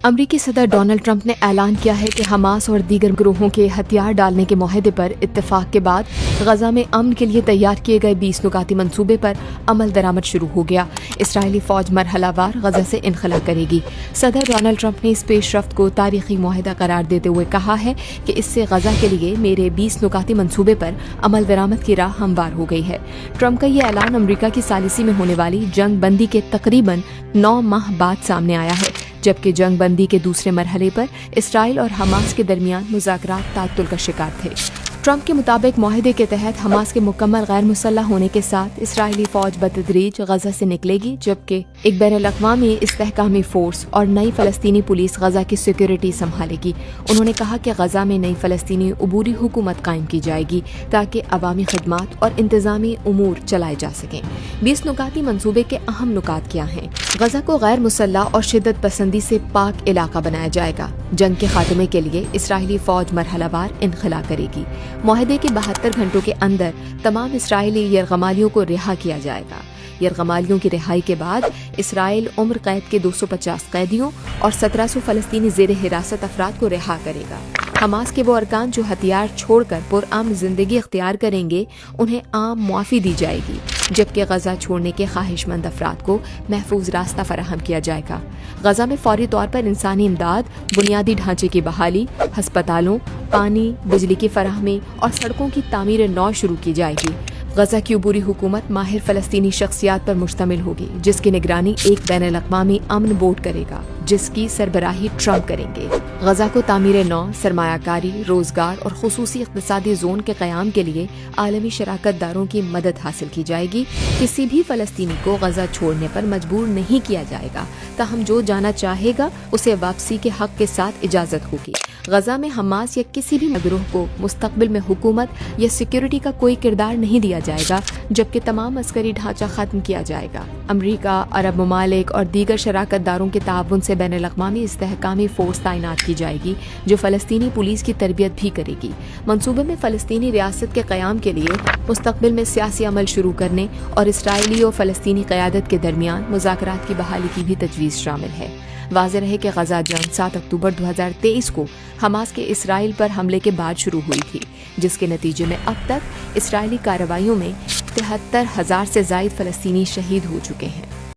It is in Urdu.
امریکی صدر ڈونلڈ ٹرمپ نے اعلان کیا ہے کہ حماس اور دیگر گروہوں کے ہتھیار ڈالنے کے معاہدے پر اتفاق کے بعد غزہ میں امن کے لیے تیار کیے گئے 20 نکاتی منصوبے پر عمل درآمد شروع ہو گیا۔ اسرائیلی فوج مرحلہ وار غزہ سے انخلا کرے گی۔ صدر ڈونلڈ ٹرمپ نے اس پیش رفت کو تاریخی معاہدہ قرار دیتے ہوئے کہا ہے کہ اس سے غزہ کے لیے میرے 20 نکاتی منصوبے پر عمل درآمد کی راہ ہموار ہو گئی ہے۔ ٹرمپ کا یہ اعلان امریکہ کی ثالثی میں ہونے والی جنگ بندی کے تقریباً 9 ماہ بعد سامنے آیا ہے، جبکہ جنگ بندی کے دوسرے مرحلے پر اسرائیل اور حماس کے درمیان مذاکرات تعطل کا شکار تھے۔ ٹرمپ کے مطابق معاہدے کے تحت حماس کے مکمل غیر مسلح ہونے کے ساتھ اسرائیلی فوج بتدریج غزہ سے نکلے گی، جبکہ ایک بین الاقوامی استحکامی فورس اور نئی فلسطینی پولیس غزہ کی سیکیورٹی سنبھالے گی۔ انہوں نے کہا کہ غزہ میں نئی فلسطینی عبوری حکومت قائم کی جائے گی تاکہ عوامی خدمات اور انتظامی امور چلائے جا سکیں۔ 20 نکاتی منصوبے کے اہم نکات کیا ہیں؟ غزہ کو غیر مسلح اور شدت پسندی سے پاک علاقہ بنایا جائے گا۔ جنگ کے خاتمے کے لیے اسرائیلی فوج مرحلہ وار انخلا کرے گی۔ معاہدے کے 72 گھنٹوں کے اندر تمام اسرائیلی یرغمالیوں کو رہا کیا جائے گا۔ یرغمالیوں کی رہائی کے بعد اسرائیل عمر قید کے 250 قیدیوں اور 1700 فلسطینی زیر حراست افراد کو رہا کرے گا۔ حماس کے وہ ارکان جو ہتھیار چھوڑ کر پرامن زندگی اختیار کریں گے انہیں عام معافی دی جائے گی، جبکہ غزہ چھوڑنے کے خواہش مند افراد کو محفوظ راستہ فراہم کیا جائے گا۔ غزہ میں فوری طور پر انسانی امداد، بنیادی ڈھانچے کی بحالی، ہسپتالوں، پانی، بجلی کی فراہمی اور سڑکوں کی تعمیر نو شروع کی جائے گی۔ غزہ کی عبوری حکومت ماہر فلسطینی شخصیات پر مشتمل ہوگی، جس کی نگرانی ایک بین الاقوامی امن بورڈ کرے گا، جس کی سربراہی ٹرمپ کریں گے۔ غزہ کو تعمیر نو، سرمایہ کاری، روزگار اور خصوصی اقتصادی زون کے قیام کے لیے عالمی شراکت داروں کی مدد حاصل کی جائے گی۔ کسی بھی فلسطینی کو غزہ چھوڑنے پر مجبور نہیں کیا جائے گا، تاہم جو جانا چاہے گا اسے واپسی کے حق کے ساتھ اجازت ہوگی۔ غزہ میں حماس یا کسی بھی گروہ کو مستقبل میں حکومت یا سیکیورٹی کا کوئی کردار نہیں دیا جائے گا، جبکہ تمام عسکری ڈھانچہ ختم کیا جائے گا۔ امریکہ، عرب ممالک اور دیگر شراکت داروں کے تعاون سے بین الاقوامی استحکامی فورس تعینات کی جائے گی، جو فلسطینی پولیس کی تربیت بھی کرے گی۔ منصوبے میں فلسطینی ریاست کے قیام کے لیے مستقبل میں سیاسی عمل شروع کرنے اور اسرائیلی اور فلسطینی قیادت کے درمیان مذاکرات کی بحالی کی بھی تجویز شامل ہے۔ واضح رہے کہ غزہ جنگ 7 اکتوبر 2023 کو حماس کے اسرائیل پر حملے کے بعد شروع ہوئی تھی، جس کے نتیجے میں اب تک اسرائیلی کارروائیوں میں 73,000 سے زائد فلسطینی شہید ہو چکے ہیں۔